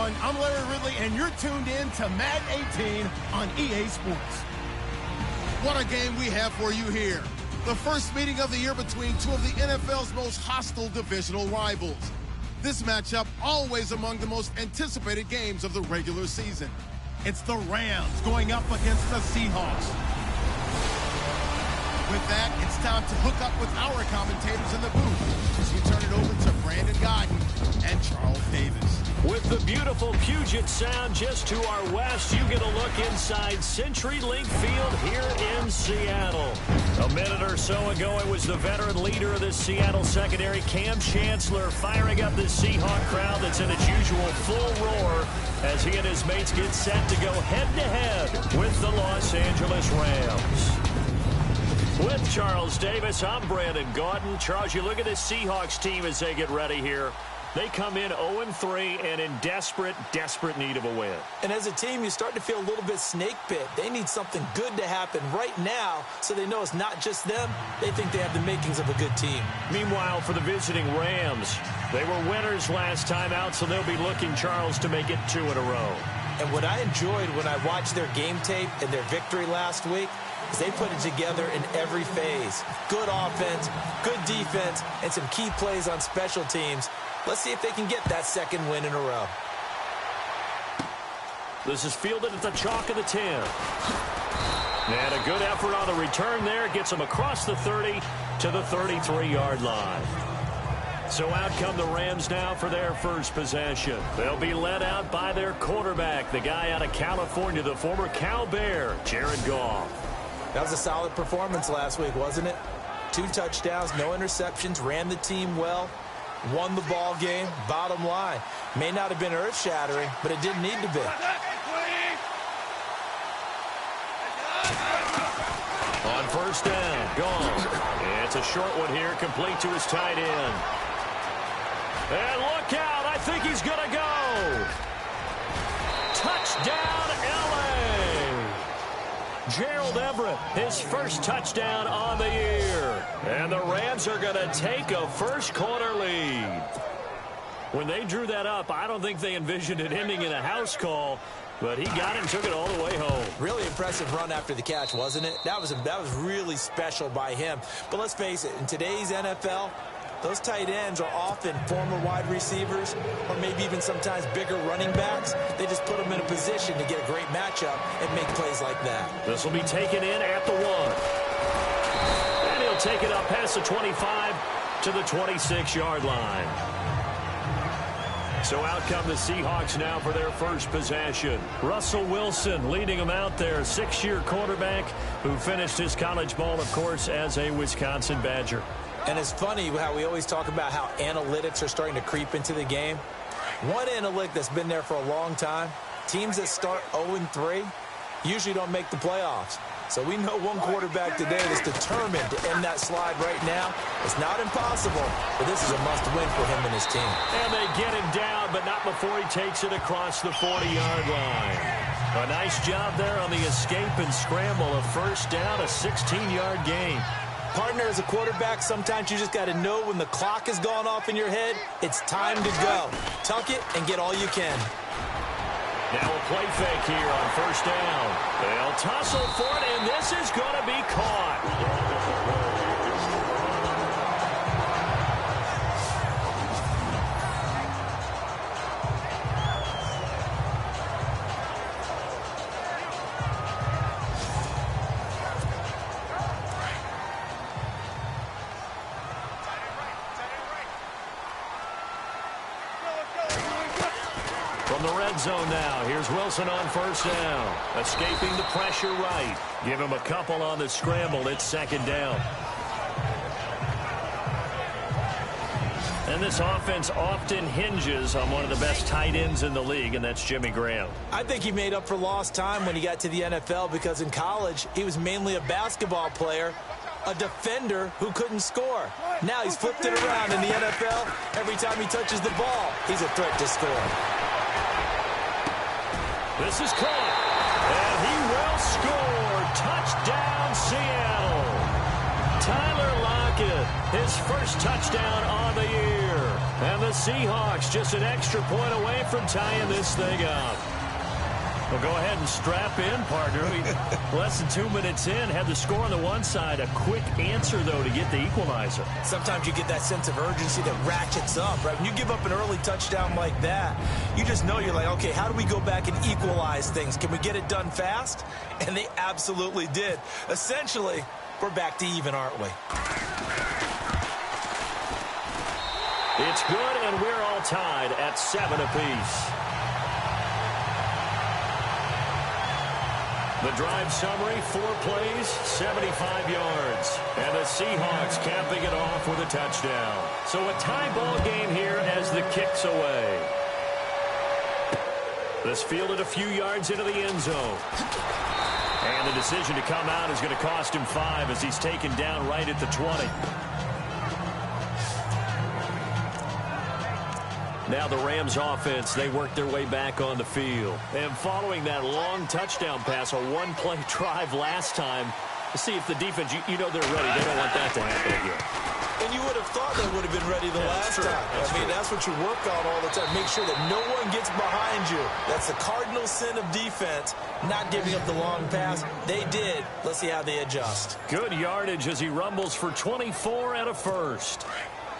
everyone. I'm Larry Ridley, and you're tuned in to Madden 18 on EA Sports. What a game we have for you here. The first meeting of the year between two of the NFL's most hostile divisional rivals. This matchup always among the most anticipated games of the regular season. It's the Rams going up against the Seahawks. With that, it's time to hook up with our commentators in the booth as we turn it over to Brandon Godden and Charles Davis. With the beautiful Puget Sound just to our west, you get a look inside CenturyLink Field here in Seattle. A minute or so ago, it was the veteran leader of this Seattle secondary, Cam Chancellor, firing up the Seahawk crowd that's in its usual full roar as he and his mates get set to go head-to-head with the Los Angeles Rams. With Charles Davis, I'm Brandon Gaudin. Charles, you look at this Seahawks team as they get ready here. They come in 0-3 and in desperate need of a win. And as a team, you start to feel a little bit snake bit. They need something good to happen right now so they know it's not just them. They think they have the makings of a good team. Meanwhile, for the visiting Rams, they were winners last time out, so they'll be looking, Charles, to make it 2 in a row. And what I enjoyed when I watched their game tape and their victory last week is they put it together in every phase. Good offense, good defense, and some key plays on special teams. Let's see if they can get that second win in a row. This is fielded at the chalk of the 10. And a good effort on the return there. Gets them across the 30 to the 33-yard line. So out come the Rams now for their first possession. They'll be led out by their quarterback, the guy out of California, the former Cal Bear, Jared Goff. That was a solid performance last week, wasn't it? 2 touchdowns, no interceptions, ran the team well. Won the ball game, bottom line. May not have been earth-shattering, but it didn't need to be. On first down, gone. It's a short one here, complete to his tight end. And look out, I think he's going to go. Touchdown, L.A. Gerald Everett, his first touchdown on the year. And the Rams are going to take a first-quarter lead. When they drew that up, I don't think they envisioned it ending in a house call, but he got it and took it all the way home. Really impressive run after the catch, wasn't it? That was really special by him. But let's face it, in today's NFL, those tight ends are often former wide receivers or maybe even sometimes bigger running backs. They just put them in a position to get a great matchup and make plays like that. This will be taken in at the 1. And he'll take it up past the 25 to the 26-yard line. So out come the Seahawks now for their first possession. Russell Wilson leading them out there, 6-year quarterback who finished his college ball, of course, as a Wisconsin Badger. And it's funny how we always talk about how analytics are starting to creep into the game. One analytic that's been there for a long time, teams that start 0-3 usually don't make the playoffs. So we know one quarterback today that's determined to end that slide right now. It's not impossible, but this is a must-win for him and his team. And they get him down, but not before he takes it across the 40-yard line. A nice job there on the escape and scramble. A first down, a 16-yard gain. Partner, as a quarterback, sometimes you just got to know when the clock has gone off in your head, it's time to go. Tuck it and get all you can. Now a play fake here on first down. They'll tussle for it, and this is going to be caught. From the red zone now, here's Wilson on first down. Escaping the pressure right. Give him a couple on the scramble. It's second down. And this offense often hinges on one of the best tight ends in the league, and that's Jimmy Graham. I think he made up for lost time when he got to the NFL because in college, he was mainly a basketball player, a defender who couldn't score. Now he's flipped it around in the NFL. Every time he touches the ball, he's a threat to score. This is caught, and he will score. Touchdown, Seattle. Tyler Lockett, his first touchdown on the year. And the Seahawks just an extra point away from tying this thing up. Well, go ahead and strap in, partner. Less than 2 minutes in, had the score on the one side. A quick answer, though, to get the equalizer. Sometimes you get that sense of urgency that ratchets up, right? When you give up an early touchdown like that, you just know you're like, okay, how do we go back and equalize things? Can we get it done fast? And they absolutely did. Essentially, we're back to even, aren't we? It's good, and we're all tied at 7 apiece. The drive summary, 4 plays, 75 yards. And the Seahawks capping it off with a touchdown. So a tie ball game here as the kick's away. This fielded a few yards into the end zone. And the decision to come out is going to cost him 5 as he's taken down right at the 20. Now the Rams offense, they work their way back on the field. And following that long touchdown pass, a one-play drive last time, to see if the defense, you know they're ready. They don't want that to happen again. And you would have thought they would have been ready the last time. That's what you work on all the time. Make sure that no one gets behind you. That's the cardinal sin of defense, not giving up the long pass. They did. Let's see how they adjust. Good yardage as he rumbles for 24 and a first.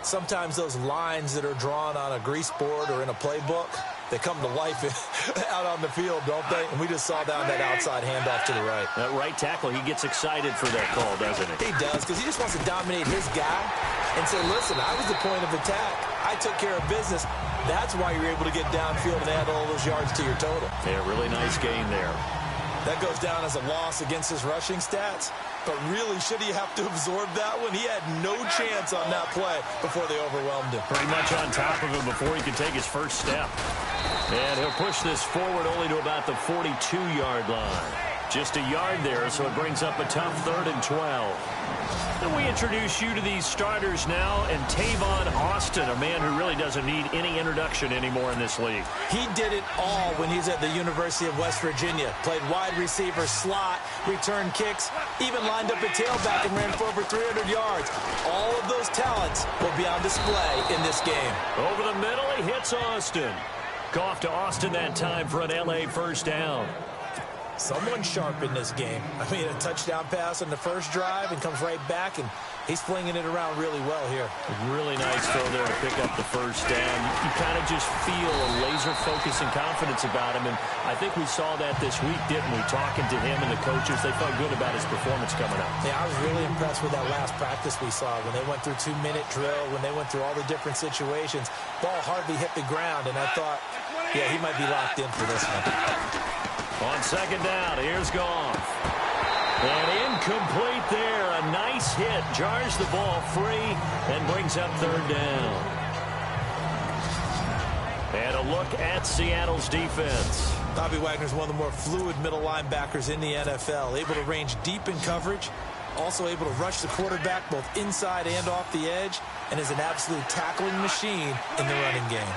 Sometimes those lines that are drawn on a grease board or in a playbook, they come to life out on the field, don't they? And we just saw down that outside handoff to the right. That right tackle, he gets excited for that call, doesn't he? He does, because he just wants to dominate his guy and say, listen, I was the point of attack. I took care of business. That's why you're able to get downfield and add all those yards to your total. Yeah, really nice gain there. That goes down as a loss against his rushing stats. But really, should he have to absorb that one? He had no chance on that play before they overwhelmed him. Pretty much on top of him before he could take his first step. And he'll push this forward only to about the 42-yard line. Just a yard there, so it brings up a tough 3rd and 12. And we introduce you to these starters now, and Tavon Austin, a man who really doesn't need any introduction anymore in this league. He did it all when he's at the University of West Virginia. Played wide receiver, slot, returned kicks, even lined up at tailback and ran for over 300 yards. All of those talents will be on display in this game. Over the middle, he hits Austin. Goff to Austin that time for an L.A. first down. Someone sharp in this game. I mean, a touchdown pass on the first drive and comes right back, and he's flinging it around really well here. Really nice throw there to pick up the first down. You kind of just feel a laser focus and confidence about him, and I think we saw that this week, didn't we? Talking to him and the coaches, they felt good about his performance coming up. Yeah, I was really impressed with that last practice we saw when they went through 2-minute drill, when they went through all the different situations. Ball hardly hit the ground, and I thought, yeah, he might be locked in for this one. On second down, here's Goff. And incomplete there. A nice hit. Jars the ball free and brings up 3rd down. And a look at Seattle's defense. Bobby Wagner's one of the more fluid middle linebackers in the NFL. Able to range deep in coverage. Also able to rush the quarterback both inside and off the edge. And is an absolute tackling machine in the running game.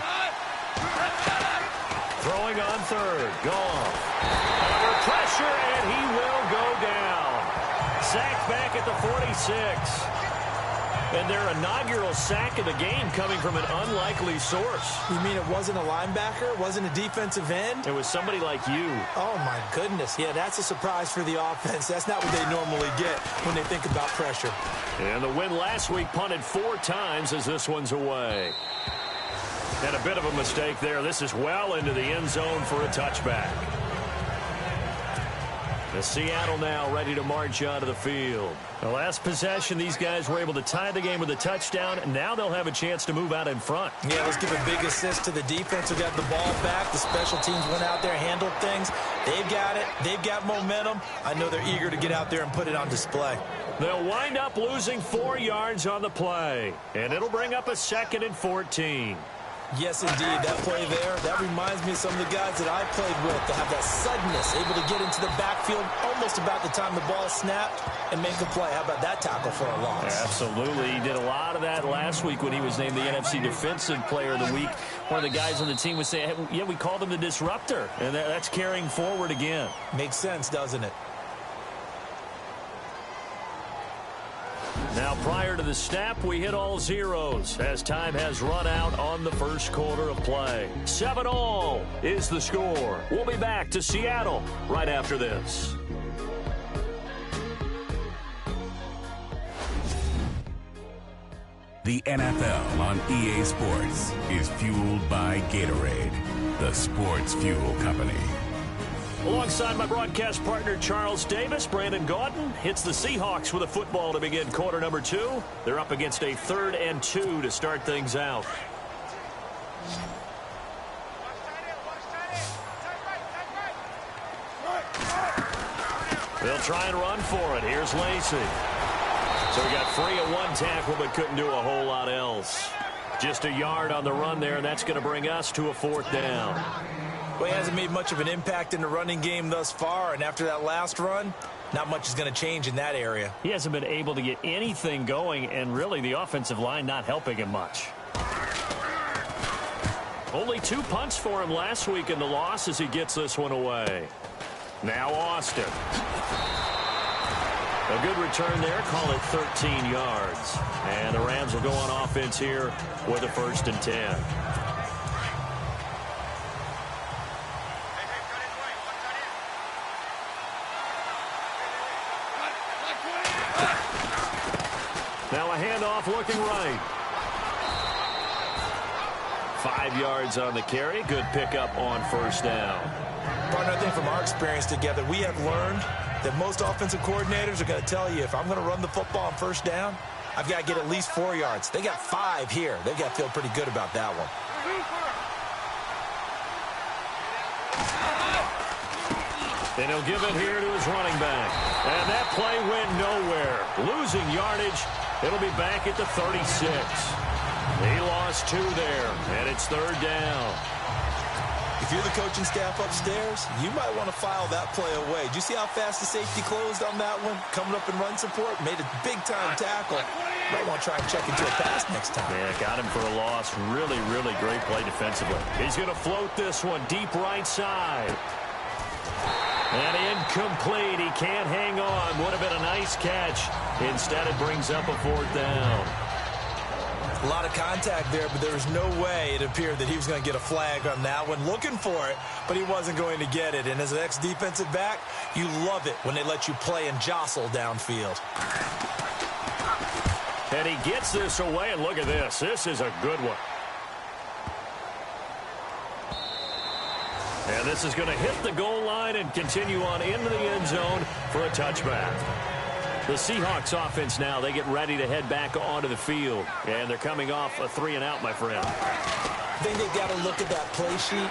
Throwing on 3rd. Goff. Under pressure, and he will go down. Sacked back at the 46. And their inaugural sack of the game coming from an unlikely source. You mean it wasn't a linebacker? It wasn't a defensive end? It was somebody like you. Oh, my goodness. Yeah, that's a surprise for the offense. That's not what they normally get when they think about pressure. And the win last week punted 4 times as this one's away. And a bit of a mistake there. This is well into the end zone for a touchback. The Seattle now ready to march onto the field. The last possession, these guys were able to tie the game with a touchdown, and now they'll have a chance to move out in front. Yeah, let's give a big assist to the defense who got the ball back. The special teams went out there, handled things. They've got it. They've got momentum. I know they're eager to get out there and put it on display. They'll wind up losing 4 yards on the play, and it'll bring up a 2nd and 14. Yes, indeed. That play there, that reminds me of some of the guys that I played with that have that suddenness, able to get into the backfield almost about the time the ball snapped and make a play. How about that tackle for a loss? Absolutely. He did a lot of that last week when he was named the NFC Defensive Player of the Week. One of the guys on the team was saying, hey, yeah, we called him the disruptor, and that's carrying forward again. Makes sense, doesn't it? Now, prior to the snap, we hit all zeros as time has run out on the first quarter of play. 7-all is the score. We'll be back to Seattle right after this. The NFL on EA Sports is fueled by Gatorade, the sports fuel company. Alongside my broadcast partner, Charles Davis, Brandon Gaudin hits the Seahawks with a football to begin quarter number 2. They're up against a 3rd and 2 to start things out. They'll try and run for it. Here's Lacey. So he got free of one tackle but couldn't do a whole lot else. Just a yard on the run there, and that's going to bring us to a 4th down. Well, he hasn't made much of an impact in the running game thus far, and after that last run, not much is going to change in that area. He hasn't been able to get anything going, and really the offensive line not helping him much. Only 2 punts for him last week in the loss as he gets this one away. Now Austin. A good return there, call it 13 yards. And the Rams will go on offense here with a 1st and 10. Now a handoff looking right. 5 yards on the carry. Good pickup on 1st down. Partner, I think from our experience together, we have learned that most offensive coordinators are going to tell you, if I'm going to run the football on 1st down, I've got to get at least 4 yards. They got 5 here. They've got to feel pretty good about that one. And he'll give it here to his running back. And that play went nowhere. Losing yardage. It'll be back at the 36. He lost 2 there, and it's 3rd down. If you're the coaching staff upstairs, you might want to file that play away. Did you see how fast the safety closed on that one? Coming up in run support, made a big-time tackle. Might want to try and check into a pass next time. Yeah, got him for a loss. Really, really great play defensively. He's going to float this one deep right side. And incomplete. He can't hang on. Would have been a nice catch. Instead, it brings up a 4th down. A lot of contact there, but there was no way it appeared that he was going to get a flag on that one. Looking for it, but he wasn't going to get it. And as an ex-defensive back, you love it when they let you play and jostle downfield. And he gets this away, and look at this. This is a good one. And this is going to hit the goal line and continue on into the end zone for a touchback. The Seahawks offense now, they get ready to head back onto the field. And they're coming off a 3-and-out, my friend. I think they've got to look at that play sheet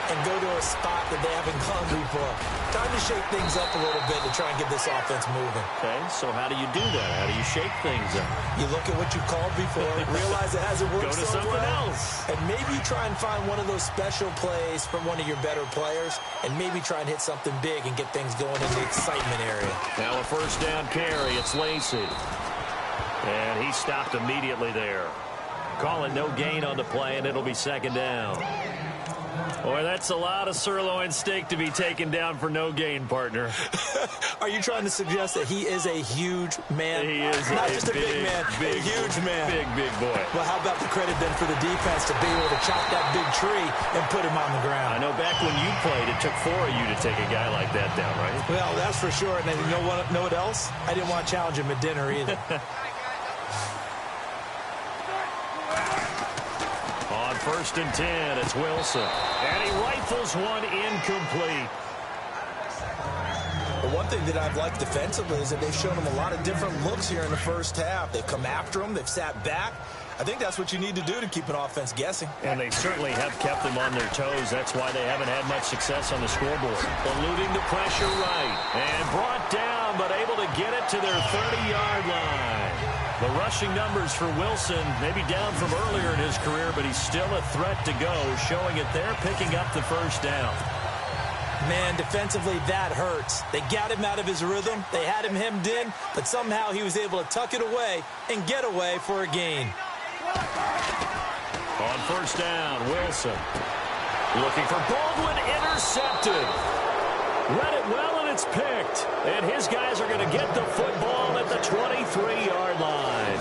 and go to a spot that they haven't gone before. Time to shake things up a little bit to try and get this offense moving. Okay, so how do you do that? How do you shake things up? You look at what you called before, realize it hasn't worked Go to so something well, else. and maybe try and find one of those special plays from one of your better players, and maybe try and hit something big and get things going in the excitement area. Now a 1st down carry. It's Lacey. And he stopped immediately there. Call it no gain on the play, and it'll be 2nd down. Boy, that's a lot of sirloin steak to be taken down for no gain, partner. Are you trying to suggest that he is a huge man? He is not just a big man, big, a huge man. Big boy. Well, how about the credit then for the defense to be able to chop that big tree and put him on the ground? I know back when you played, it took 4 of you to take a guy like that down, right? Well, that's for sure. And you know what else? I didn't want to challenge him at dinner either. On 1st and 10, it's Wilson. And he rifles one incomplete. Well, one thing that I've liked defensively is that they've shown him a lot of different looks here in the first half. They've come after him. They've sat back. I think that's what you need to do to keep an offense guessing. And they certainly have kept them on their toes. That's why they haven't had much success on the scoreboard. Eluding the pressure right. And brought down, but able to get it to their 30-yard line. The rushing numbers for Wilson, maybe down from earlier in his career, but he's still a threat to go, showing it there, picking up the 1st down. Man, defensively, that hurts. They got him out of his rhythm. They had him hemmed in, but somehow he was able to tuck it away and get away for a gain. On 1st down, Wilson. Looking for Baldwin, intercepted. Read it well, and And it's picked. And his guys are going to get the football at the 23-yard line.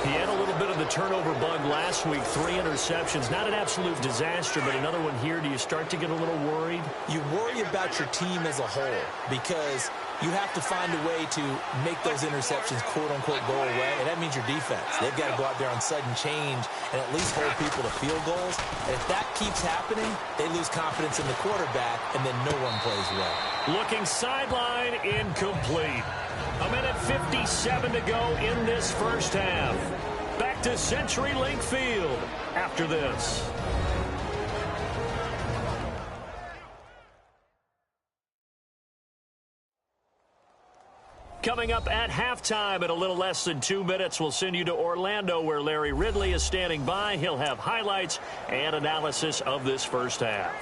He had a little bit of the turnover bug last week, 3 interceptions. Not an absolute disaster, but another one here. Do you start to get a little worried? You worry about your team as a whole because you have to find a way to make those interceptions, quote-unquote, go away, and that means your defense. They've got to go out there on sudden change and at least hold people to field goals. And if that keeps happening, they lose confidence in the quarterback, and then no one plays well. Looking sideline, incomplete. A minute 57 to go in this first half. Back to CenturyLink Field after this. Coming up at halftime in a little less than 2 minutes, we'll send you to Orlando where Larry Ridley is standing by. He'll have highlights and analysis of this first half.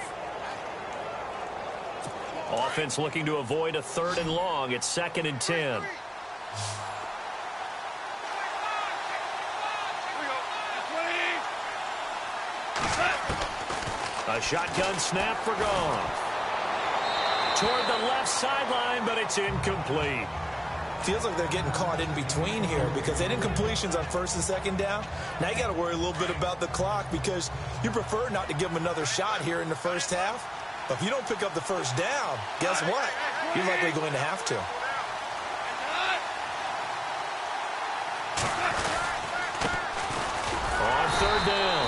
Offense looking to avoid a 3rd and long. It's 2nd and 10. A shotgun snap for Goff. Toward the left sideline, but it's incomplete. Feels like they're getting caught in between here because they did incompletions on 1st and 2nd down. Now you got to worry a little bit about the clock because you prefer not to give them another shot here in the first half. But if you don't pick up the 1st down, guess what? You're likely going to have to. On 3rd down,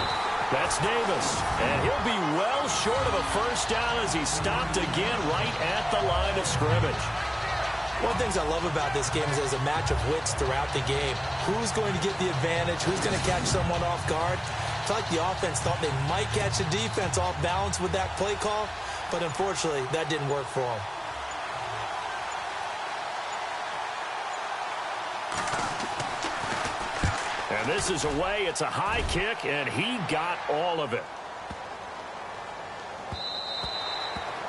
that's Davis. And he'll be well short of a 1st down as he's stopped again right at the line of scrimmage. One of the things I love about this game is there's a match of wits throughout the game. Who's going to get the advantage? Who's going to catch someone off guard? I feel like the offense thought they might catch the defense off balance with that play call, but unfortunately, that didn't work for them. And this is away. It's a high kick, and he got all of it.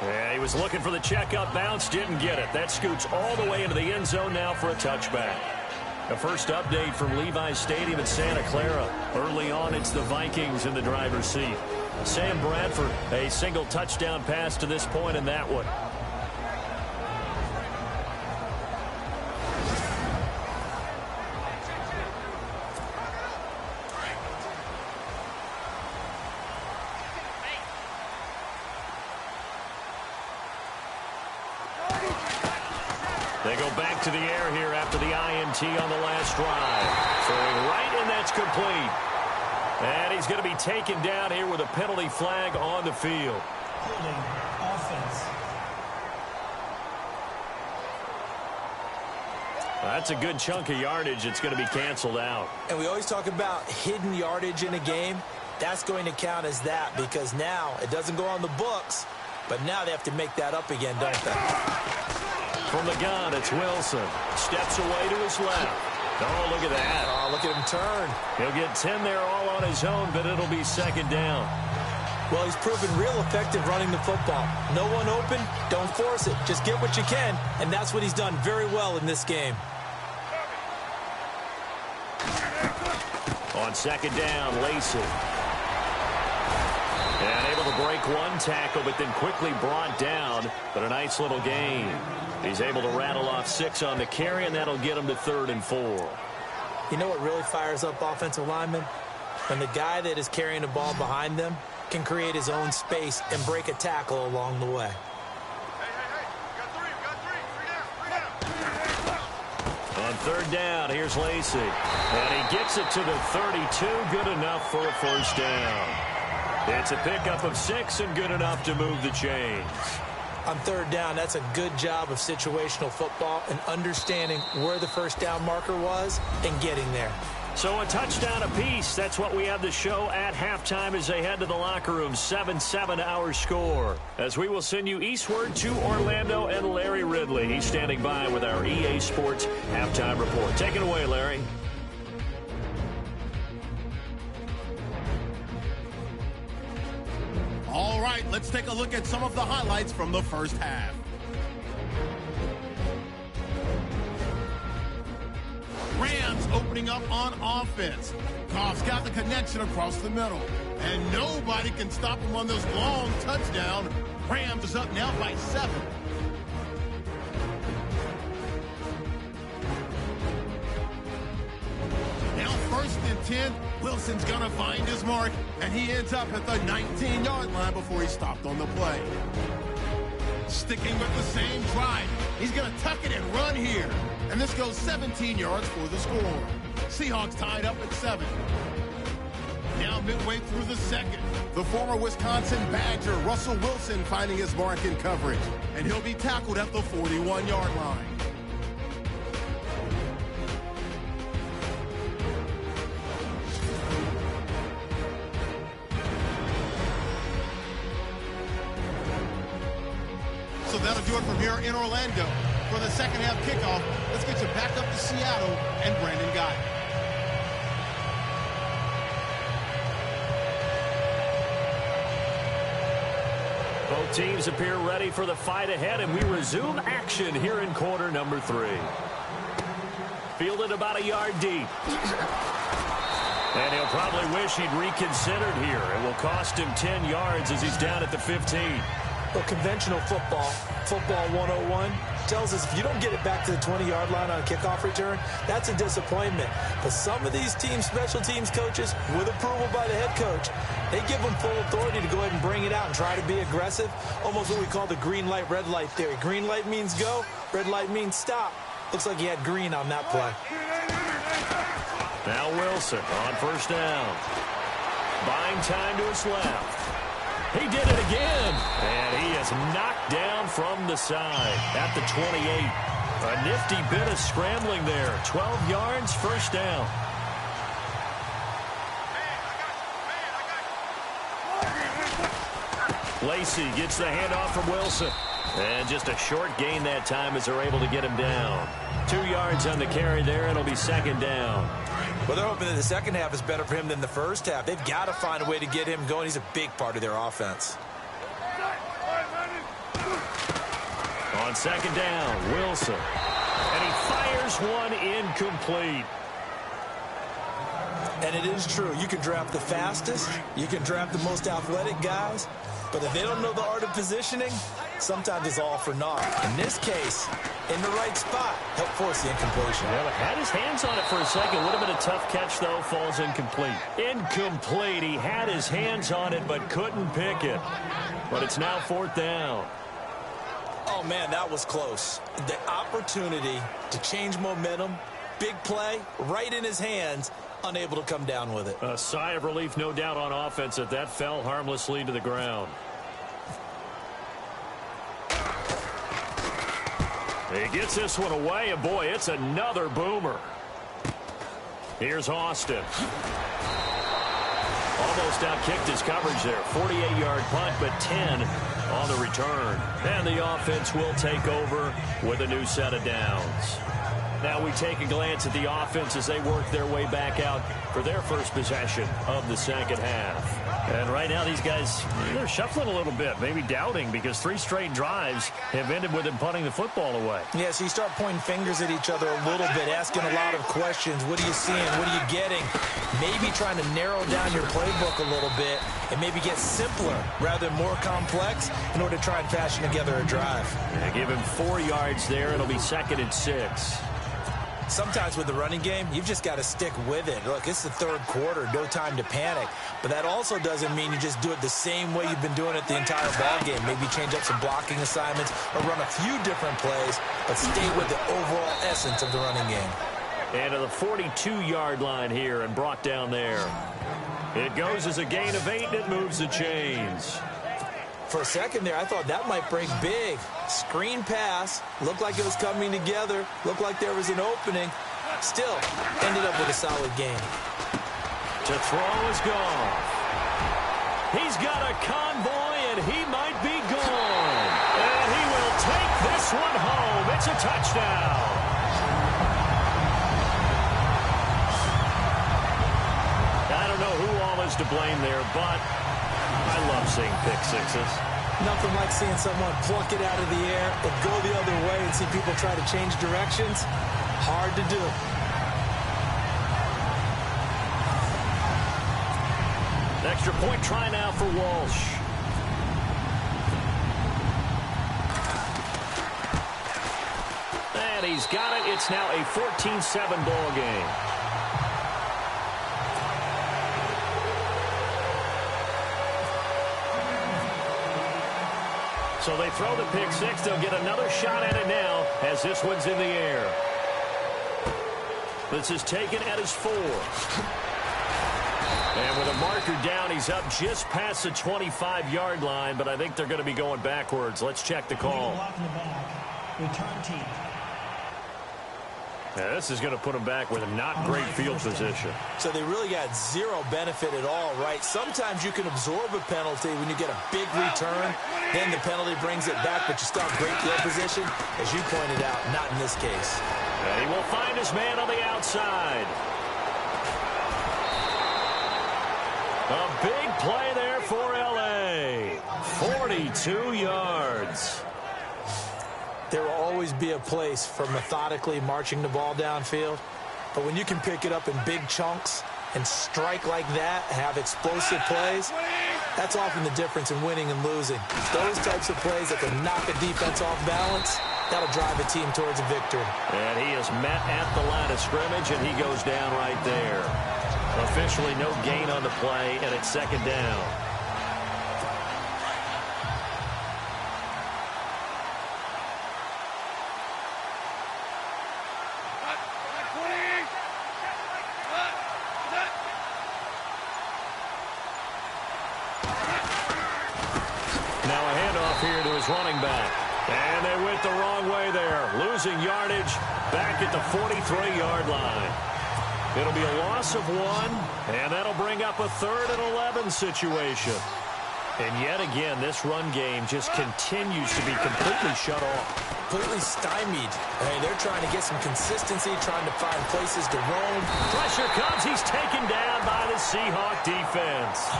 Yeah, he was looking for the checkup bounce, didn't get it. That scoots all the way into the end zone now for a touchback. The first update from Levi's Stadium in Santa Clara. Early on, it's the Vikings in the driver's seat. Sam Bradford, a single touchdown pass to this point in that one. They go back to the air here after the INT on the last drive. Throwing right, and that's complete. And he's going to be taken down here with a penalty flag on the field. Offense. That's a good chunk of yardage. It's going to be canceled out. And we always talk about hidden yardage in a game. That's going to count as that because now it doesn't go on the books, but now they have to make that up again, don't they? From the gun, it's Wilson. Steps away to his left. Oh, look at that. Oh, look at him turn. He'll get 10 there all on his own, but it'll be 2nd down. Well, he's proven real effective running the football. No one open, don't force it. Just get what you can, and that's what he's done very well in this game. On 2nd down, Lacey. And able to break one tackle, but then quickly brought down. But a nice little gain. He's able to rattle off 6 on the carry, and that'll get him to 3rd and 4. You know what really fires up offensive linemen? When the guy that is carrying the ball behind them can create his own space and break a tackle along the way. On 3rd down, here's Lacey. And he gets it to the 32. Good enough for a 1st down. It's a pickup of 6 and good enough to move the chains. On 3rd down, that's a good job of situational football and understanding where the 1st down marker was and getting there. So a touchdown apiece. That's what we have to show at halftime as they head to the locker room. 7-7 our score. As we will send you eastward to Orlando and Larry Ridley. He's standing by with our EA Sports halftime report. Take it away, Larry. All right, let's take a look at some of the highlights from the first half. Rams opening up on offense. Goff's got the connection across the middle. And nobody can stop him on this long touchdown. Rams is up now by 7. 10, Wilson's going to find his mark, and he ends up at the 19-yard line before he stopped on the play. Sticking with the same drive, he's going to tuck it and run here. And this goes 17 yards for the score. Seahawks tied up at 7. Now midway through the second, the former Wisconsin Badger, Russell Wilson, finding his mark in coverage. And he'll be tackled at the 41-yard line. So that'll do it from here in Orlando. For the second half kickoff, let's get you back up to Seattle and Brandon Guy. Both teams appear ready for the fight ahead, and we resume action here in quarter number 3. Fielded about a yard deep. And he'll probably wish he'd reconsidered here. It will cost him 10 yards as he's down at the 15. Well, conventional football 101, tells us if you don't get it back to the 20-yard line on a kickoff return, that's a disappointment. But some of these teams, special teams coaches, with approval by the head coach, they give them full authority to go ahead and bring it out and try to be aggressive. Almost what we call the green light, red light theory. Green light means go, red light means stop. Looks like he had green on that play. Now Wilson on first down. Buying time to his left. He did it again, and he is knocked down from the side at the 28. A nifty bit of scrambling there. 12 yards, first down. Lacey gets the handoff from Wilson. And just a short gain that time as they're able to get him down. 2 yards on the carry there, and it'll be second down. Well, they're hoping that the second half is better for him than the first half. They've got to find a way to get him going. He's a big part of their offense. On second down, Wilson. And he fires one incomplete. And it is true. You can draft the fastest. You can draft the most athletic guys. But if they don't know the art of positioning, sometimes it's all for naught. In this case, in the right spot, help force the incompletion. Yeah, but had his hands on it for a second. Would have been a tough catch, though. Falls incomplete. Incomplete. He had his hands on it, but couldn't pick it. But it's now fourth down. Oh, man, that was close. The opportunity to change momentum, big play, right in his hands, unable to come down with it. A sigh of relief, no doubt, on offense that fell harmlessly to the ground. He gets this one away, and boy, it's another boomer. Here's Austin. Almost outkicked his coverage there. 48-yard punt, but 10 on the return. And the offense will take over with a new set of downs. Now we take a glance at the offense as they work their way back out for their first possession of the second half. And right now these guys, they're shuffling a little bit, maybe doubting, because 3 straight drives have ended with them punting the football away. Yeah, so you start pointing fingers at each other a little bit, asking a lot of questions. What are you seeing? What are you getting? Maybe trying to narrow down your playbook a little bit and maybe get simpler rather than more complex in order to try and fashion together a drive. Yeah, give him 4 yards there. It'll be second and 6. Sometimes with the running game, you've just got to stick with it. Look, it's the third quarter, no time to panic. But that also doesn't mean you just do it the same way you've been doing it the entire ball game. Maybe change up some blocking assignments or run a few different plays, but stay with the overall essence of the running game. And to the 42-yard line here and brought down there. It goes as a gain of 8, and it moves the chains. For a second there, I thought that might break big. Screen pass, looked like it was coming together, looked like there was an opening. Still, ended up with a solid game. To throw is gone. He's got a convoy, and he might be gone. And he will take this one home. It's a touchdown. I don't know who all is to blame there, but I love seeing pick sixes. Nothing like seeing someone pluck it out of the air and go the other way and see people try to change directions. Hard to do. An extra point try now for Walsh. And he's got it. It's now a 14-7 ball game. So they throw the pick six. They'll get another shot at it now as this one's in the air. This is taken at his 4. And with a marker down, he's up just past the 25-yard line, but I think they're going to be going backwards. Let's check the call. Return team. Yeah, this is going to put them back with not great field position. So they really got zero benefit at all, right? Sometimes you can absorb a penalty when you get a big return. Then the penalty brings it back, but you still have great field position. As you pointed out, not in this case. And he will find his man on the outside. A big play there for L.A. 42 yards. There will always be a place for methodically marching the ball downfield. But when you can pick it up in big chunks and strike like that, have explosive plays, that's often the difference in winning and losing. Those types of plays that can knock a defense off balance, that'll drive a team towards a victory. And he is met at the line of scrimmage, and he goes down right there. Officially no gain on the play, and it's second down. Running back. And they went the wrong way there. Losing yardage back at the 43-yard line. It'll be a loss of 1, and that'll bring up a 3rd and 11 situation. And yet again, this run game just continues to be completely shut off. Completely stymied. Hey, they're trying to get some consistency, trying to find places to roam. Pressure comes. He's taken down by the Seahawk defense.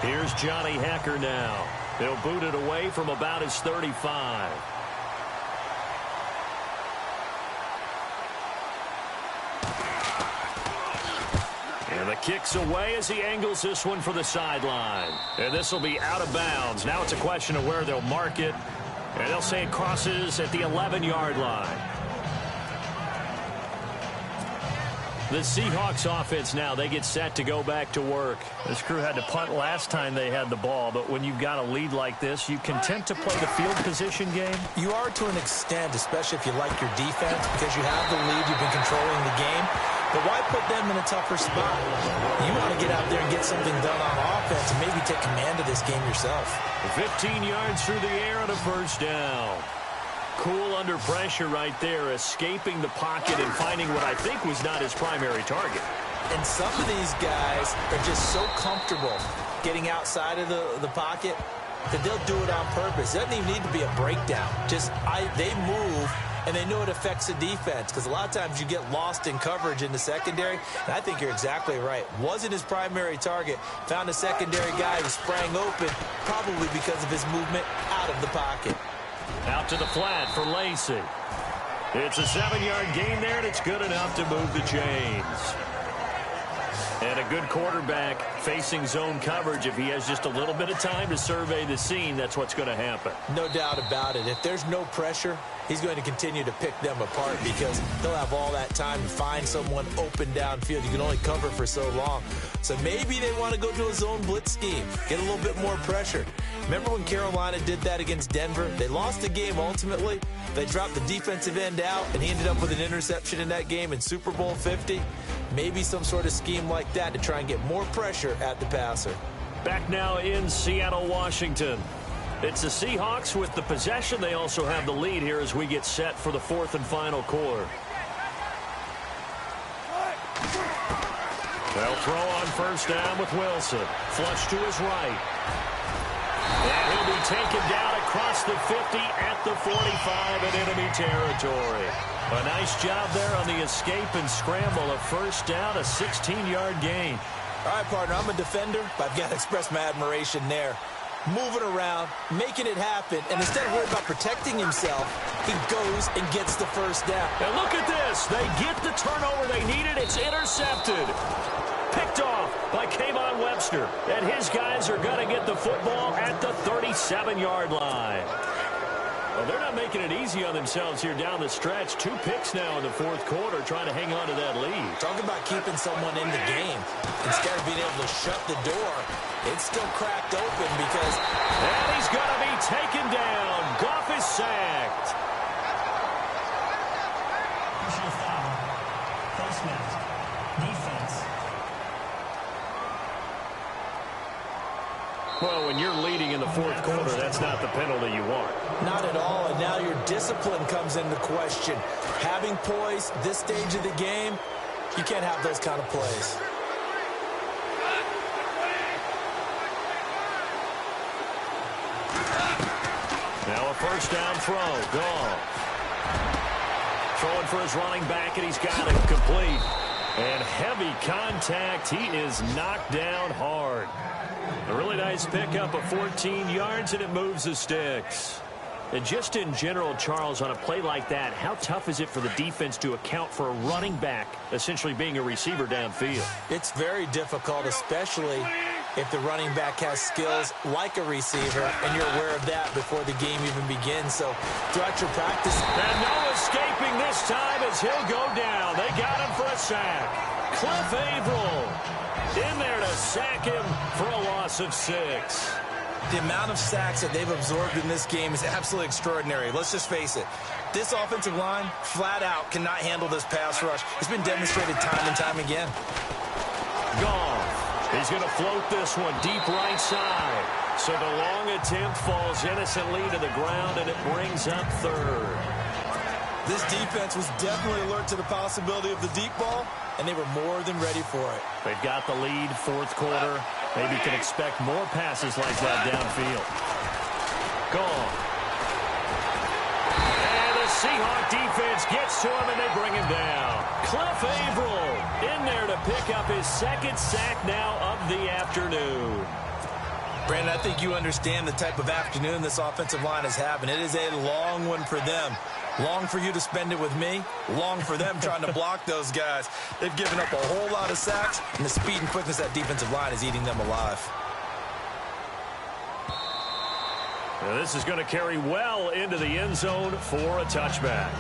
Here's Johnny Hecker now. He'll boot it away from about his 35. And the kick's away as he angles this one for the sideline. And this will be out of bounds. Now it's a question of where they'll mark it. And they'll say it crosses at the 11-yard line. The Seahawks offense now, they get set to go back to work. This crew had to punt last time they had the ball, but when you've got a lead like this, you content to play the field position game? You are to an extent, especially if you like your defense, because you have the lead, you've been controlling the game. But why put them in a tougher spot? You want to get out there and get something done on offense and maybe take command of this game yourself. 15 yards through the air on a first down. Cool under pressure right there, escaping the pocket and finding what I think was not his primary target. And some of these guys are just so comfortable getting outside of the pocket that they'll do it on purpose. It doesn't even need to be a breakdown. They move, and they know it affects the defense, because a lot of times you get lost in coverage in the secondary, and I think you're exactly right. Wasn't his primary target. Found a secondary guy who sprang open, probably because of his movement out of the pocket. Out to the flat for Lacey. It's a 7-yard gain there, and it's good enough to move the chains. And a good quarterback facing zone coverage. If he has just a little bit of time to survey the scene, that's what's going to happen. No doubt about it. If there's no pressure, he's going to continue to pick them apart because he'll have all that time to find someone open downfield. You can only cover for so long. So maybe they want to go to a zone blitz scheme, get a little bit more pressure. Remember when Carolina did that against Denver? They lost the game ultimately. They dropped the defensive end out, and he ended up with an interception in that game in Super Bowl 50. Maybe some sort of scheme like that to try and get more pressure at the passer. Back now in Seattle, Washington. It's the Seahawks with the possession. They also have the lead here as we get set for the 4th and final quarter. They'll throw on first down with Wilson. Flush to his right. And he'll be taken down across the 50 at the 45 in enemy territory. A nice job there on the escape and scramble. A first down, a 16-yard gain. All right, partner, I'm a defender, but I've got to express my admiration there. Moving around, making it happen, and instead of worrying about protecting himself, he goes and gets the first down. And look at this. They get the turnover they needed. It's intercepted. Picked off by Kayvon Webster. And his guys are going to get the football at the 37-yard line. Well, they're not making it easy on themselves here down the stretch. 2 picks now in the fourth quarter, trying to hang on to that lead. Talk about keeping someone in the game. Instead of being able to shut the door, it's still cracked open because... And he's going to be taken down. Goff is sacked. Personal foul. Face mask. Defense. Well, when you're leading in the fourth quarter, that's not the penalty you want. Not at all, and now your discipline comes into question. Having poise this stage of the game, you can't have those kind of plays. Now a first down throw. Goff. Throwing for his running back, and he's got it complete. And heavy contact. He is knocked down hard. A really nice pickup of 14 yards, and it moves the sticks. And just in general, Charles, on a play like that, how tough is it for the defense to account for a running back essentially being a receiver downfield? It's very difficult, especially if the running back has skills like a receiver, and you're aware of that before the game even begins. So throughout your practice... And no escaping this time as he'll go down. They got him for a sack. Cliff Averill in there to sack him for a loss of 6. The amount of sacks that they've absorbed in this game is absolutely extraordinary. Let's just face it. This offensive line, flat out, cannot handle this pass rush. It's been demonstrated time and time again. Goff. He's going to float this one deep right side. So the long attempt falls innocently to the ground, and it brings up third. This defense was definitely alert to the possibility of the deep ball, and they were more than ready for it. They've got the lead, fourth quarter. Maybe can expect more passes like that downfield. Gone. And the Seahawk defense gets to him, and they bring him down. Cliff Averill in there to pick up his second sack now of the afternoon. Brandon, I think you understand the type of afternoon this offensive line is having. It is a long one for them. Long for you to spend it with me. Long for them trying to block those guys. They've given up a whole lot of sacks, and the speed and quickness of that defensive line is eating them alive. Now this is going to carry well into the end zone for a touchback.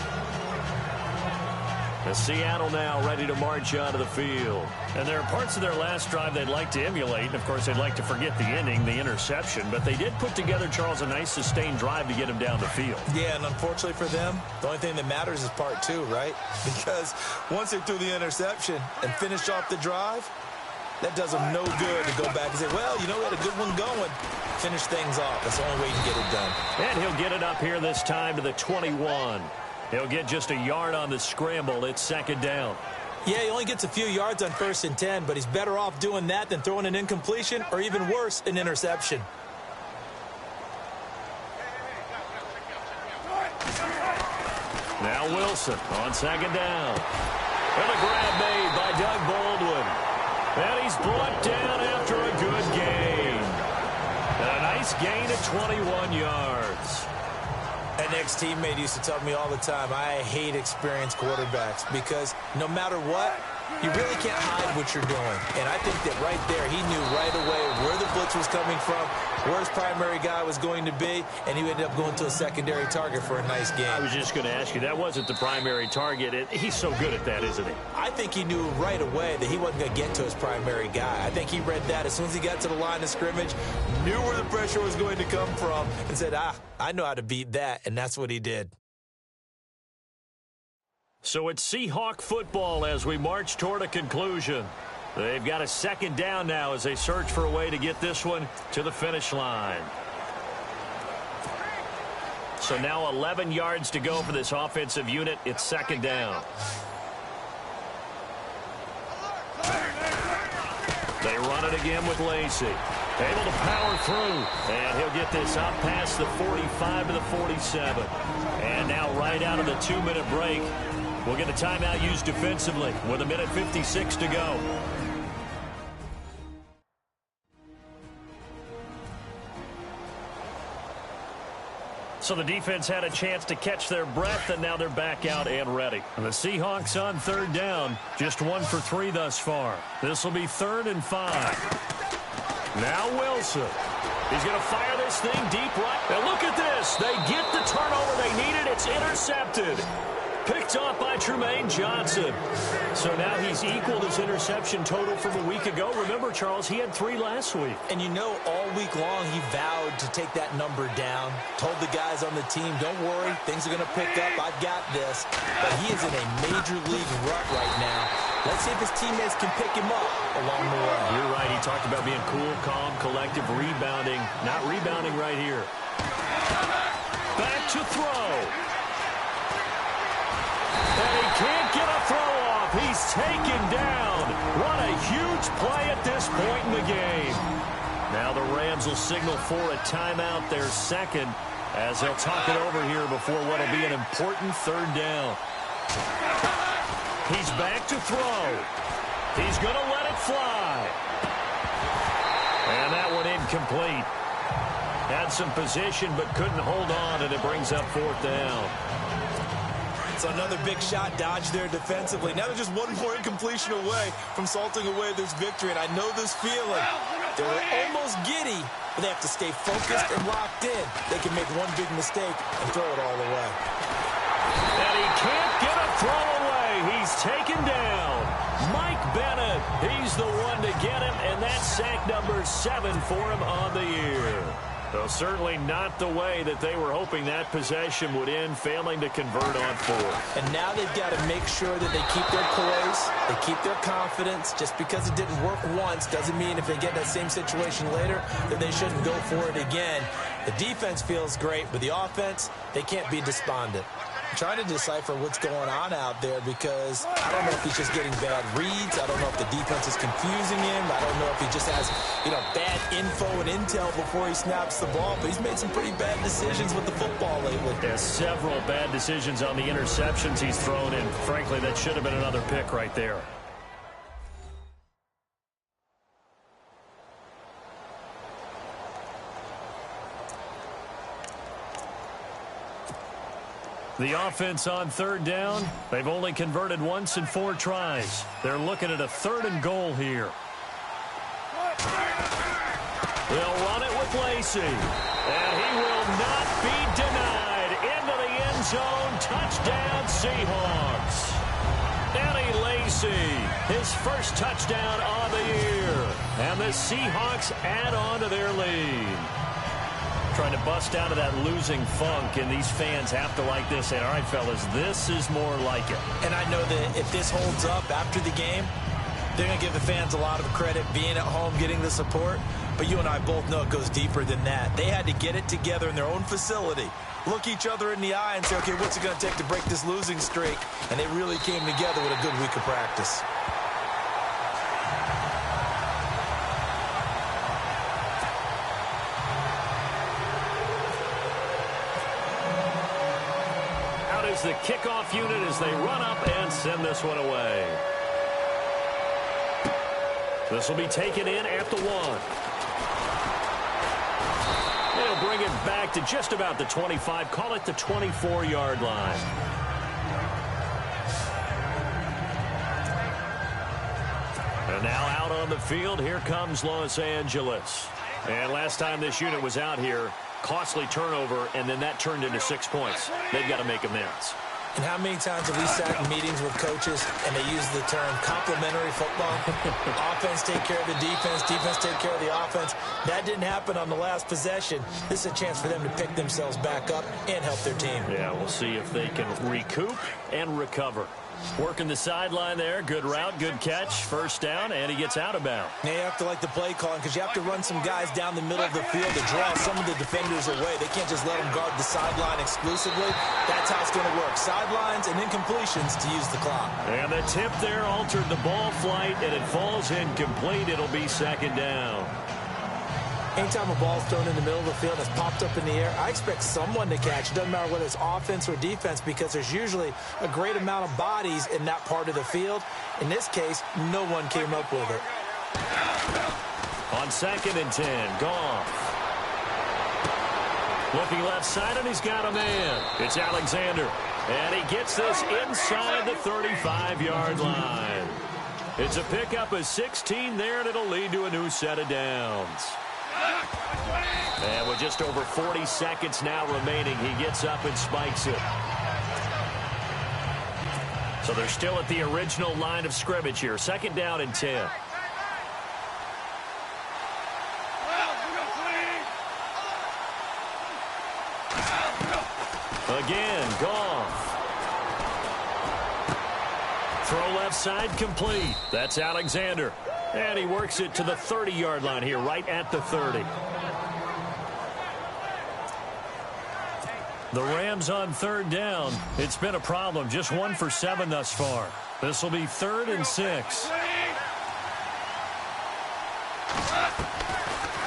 The Seattle now ready to march onto the field. And there are parts of their last drive they'd like to emulate. And, of course, they'd like to forget the ending, the interception. But they did put together, Charles, a nice sustained drive to get him down the field. Yeah, and unfortunately for them, the only thing that matters is part 2, right? Because once they threw the interception and finished off the drive, that does them no good to go back and say, well, you know, we had a good one going. Finish things off. That's the only way you can get it done. And he'll get it up here this time to the 21. He'll get just a yard on the scramble. It's second down. Yeah, he only gets a few yards on 1st and 10, but he's better off doing that than throwing an incompletion or even worse, an interception. Now Wilson on second down. And a grab made by Doug Baldwin. And he's brought down after a good gain. And a nice gain of 21 yards. An ex-teammate used to tell me all the time, I hate experienced quarterbacks because no matter what, you really can't hide what you're doing. And I think that right there, he knew right away where the blitz was coming from, where his primary guy was going to be, and he ended up going to a secondary target for a nice game. I was just going to ask you, that wasn't the primary target. He's so good at that, isn't he? I think he knew right away that he wasn't going to get to his primary guy. I think he read that as soon as he got to the line of scrimmage, knew where the pressure was going to come from, and said, I know how to beat that, and that's what he did. So it's Seahawk football as we march toward a conclusion. They've got a second down now as they search for a way to get this one to the finish line. So now 11 yards to go for this offensive unit. It's second down. They run it again with Lacey. Able to power through. And he'll get this up past the 45 to the 47. And now right out of the 2-minute break, we'll get a timeout used defensively with 1:56 to go. So the defense had a chance to catch their breath, and now they're back out and ready. And the Seahawks on third down, just 1 for 3 thus far. This will be 3rd and 5. Now Wilson. He's going to fire this this thing deep right. And look at this. They get the turnover they needed. It's intercepted. Picked off by Trumaine Johnson. So now he's equaled his interception total from a week ago. Remember, Charles, he had 3 last week. And you know, all week long he vowed to take that number down. Told the guys on the team, don't worry, things are going to pick up. I've got this. But he is in a major league rut right now. Let's see if his teammates can pick him up along the way. You're right. He talked about being cool, calm, collective, rebounding. Not rebounding right here. Back to throw. And he can't get a throw off. He's taken down. What a huge play at this point in the game. Now the Rams will signal for a timeout, their second, as they'll talk it over here before what will be an important 3rd down. He's back to throw. He's going to let it fly. And that one incomplete. Had some position but couldn't hold on, and it brings up 4th down. So another big shot dodge there defensively. Now they're just one more incompletion away from salting away this victory. And I know this feeling. They were almost giddy, but they have to stay focused and locked in. They can make one big mistake and throw it all away. And he can't get a throw away. He's taken down. Mike Bennett, he's the one to get him, and that's sack number 7 for him on the year. So certainly not the way that they were hoping that possession would end, failing to convert on 4th. And now they've got to make sure that they keep their poise, they keep their confidence. Just because it didn't work once doesn't mean if they get that same situation later that they shouldn't go for it again. The defense feels great, but the offense, they can't be despondent. I'm trying to decipher what's going on out there because I don't know if he's just getting bad reads. I don't know if the defense is confusing him. I don't know if he just has, bad info and intel before he snaps the ball. But he's made some pretty bad decisions with the football lately. There's several bad decisions on the interceptions he's thrown, and frankly, that should have been another pick right there. The offense on 3rd down, they've only converted once in 4 tries. They're looking at a 3rd and goal here. They'll run it with Lacey. And he will not be denied. Into the end zone. Touchdown, Seahawks. Eddie Lacey, his first touchdown on the year. And the Seahawks add on to their lead. Trying to bust out of that losing funk, and these fans have to like this. And all right, fellas, this is more like it. And I know that if this holds up after the game, they're going to give the fans a lot of credit being at home, getting the support. But you and I both know it goes deeper than that. They had to get it together in their own facility, look each other in the eye and say, okay, what's it going to take to break this losing streak? And they really came together with a good week of practice. The kickoff unit as they run up and send this one away. This will be taken in at the 1. They'll bring it back to just about the 25, call it the 24-yard line. And now out on the field, here comes Los Angeles. And last time this unit was out here, costly turnover, and then that turned into 6 points. They've got to make amends. And how many times have we sat in meetings with coaches and they use the term complementary football? Offense take care of the defense, defense take care of the offense. That didn't happen on the last possession. This is a chance for them to pick themselves back up and help their team. Yeah, we'll see if they can recoup and recover. Working the sideline there. Good route, good catch. First down, and he gets out of bounds. Now you have to like the play calling because you have to run some guys down the middle of the field to draw some of the defenders away. They can't just let them guard the sideline exclusively. That's how it's going to work. Sidelines and incompletions to use the clock. And the tip there altered the ball flight, and it falls incomplete. It'll be second down. Anytime a ball's thrown in the middle of the field and it's popped up in the air, I expect someone to catch. It doesn't matter whether it's offense or defense because there's usually a great amount of bodies in that part of the field. In this case, no one came up with it. On 2nd and 10, Goff. Looking left side, and he's got a man. It's Alexander. And he gets this inside the 35-yard line. It's a pickup of 16 there, and it'll lead to a new set of downs. And with just over 40 seconds now remaining, he gets up and spikes it. So they're still at the original line of scrimmage here. 2nd down and 10. Again, Goff. Throw left side complete. That's Alexander. And he works it to the 30-yard line here, right at the 30. The Rams on 3rd down. It's been a problem. Just 1 for 7 thus far. This will be 3rd and 6.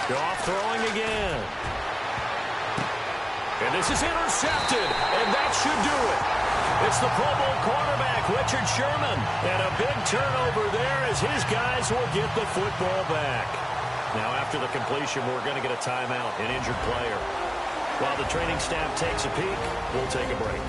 Goff throwing again. And this is intercepted. And that should do it. It's the Pro Bowl quarterback, Richard Sherman. And a big turnover there as his guys will get the football back. Now after the completion, we're going to get a timeout, an injured player. While the training staff takes a peek, we'll take a break.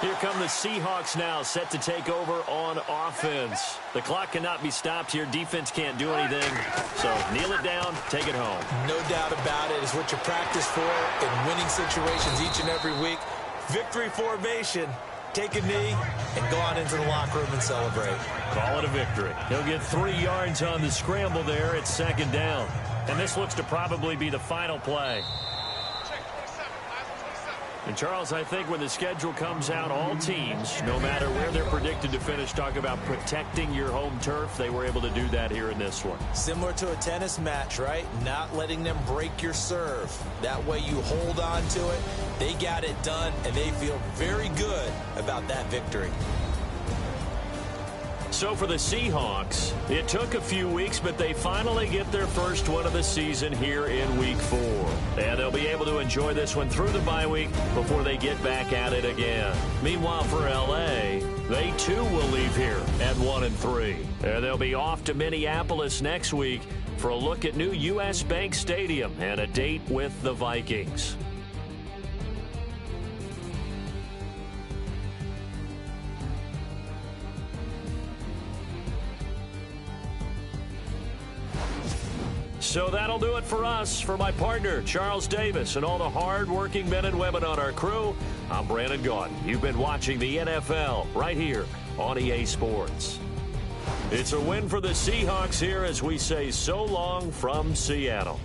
Here come the Seahawks now, set to take over on offense. The clock cannot be stopped here. Defense can't do anything. So kneel it down, take it home. No doubt about it. It's what you practice for in winning situations each and every week. Victory formation. Take a knee and go on into the locker room and celebrate. Call it a victory. He'll get 3 yards on the scramble there. It's 2nd down. And this looks to probably be the final play. And, Charles, I think when the schedule comes out, all teams, no matter where they're predicted to finish, talk about protecting your home turf. They were able to do that here in this one. Similar to a tennis match, right? Not letting them break your serve. That way you hold on to it. They got it done, and they feel very good about that victory. So for the Seahawks, it took a few weeks, but they finally get their first one of the season here in Week 4. And they'll be able to enjoy this one through the bye week before they get back at it again. Meanwhile, for L.A., they too will leave here at 1-3. And they'll be off to Minneapolis next week for a look at new U.S. Bank Stadium and a date with the Vikings. So that'll do it for us. For my partner, Charles Davis, and all the hard-working men and women on our crew, I'm Brandon Gaudin. You've been watching the NFL right here on EA Sports. It's a win for the Seahawks here as we say so long from Seattle.